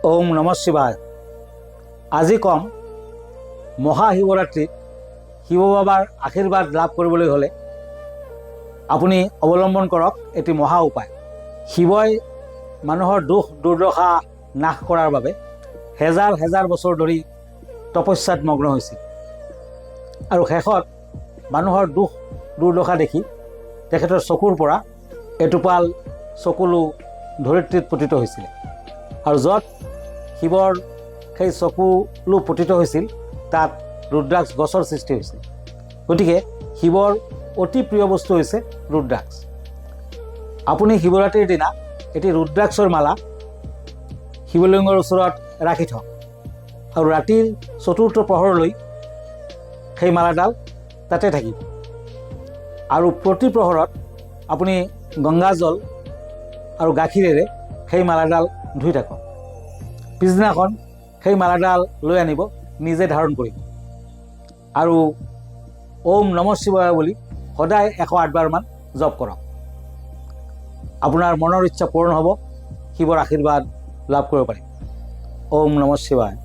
ওম নম শিৱায়। আজি কম মহাশিৱৰাত্ৰিত শিৱ বাবাৰ আশীৰ্বাদ লাভ কৰিবলৈ হ'লে আপুনি অৱলম্বন কৰক এটি মহা উপায়। শিৱই মানুহৰ দুখ দুৰ্দশা নাশ কৰাৰ বাবে হেজাৰ হেজাৰ বছৰ ধৰি তপস্যাত মগ্ন হৈছিল আৰু শেষত মানুহৰ দুখ দুৰ্দশা দেখি তেখেতৰ চকুৰ পৰা এটোপাল চকুলো ধৰিত্ৰীত পতিত হৈছিল আৰু য'ত শিৱৰ সেই চকুলো পতিত হৈছিল তাত ৰুদ্ৰাক্ষ গছৰ সৃষ্টি হৈছিল। গতিকে শিৱৰ অতি প্ৰিয় বস্তু হৈছে ৰুদ্ৰাক্ষ। আপুনি শিৱৰাত্ৰিৰ দিনা এটি ৰুদ্ৰাক্ষৰ মালা শিৱলিংগৰ ওচৰত ৰাখি থওক আৰু ৰাতিৰ চতুৰ্থ প্ৰহৰলৈ সেই মালাডাল তাতে থাকিব আৰু প্ৰতি প্ৰহৰত আপুনি গংগাজল আৰু গাখীৰেৰে সেই মালাডাল ধুই থাকক। পিছদিনাখন সেই মালাডাল লৈ আনিব, নিজে ধাৰণ কৰিব আৰু ওম নম শিৱায় বুলি সদায় 108 বাৰমান জপ কৰক। আপোনাৰ মনৰ ইচ্ছা পূৰণ হ'ব, শিৱৰ আশীৰ্বাদ লাভ কৰিব পাৰিম। ওম নম শিৱায়।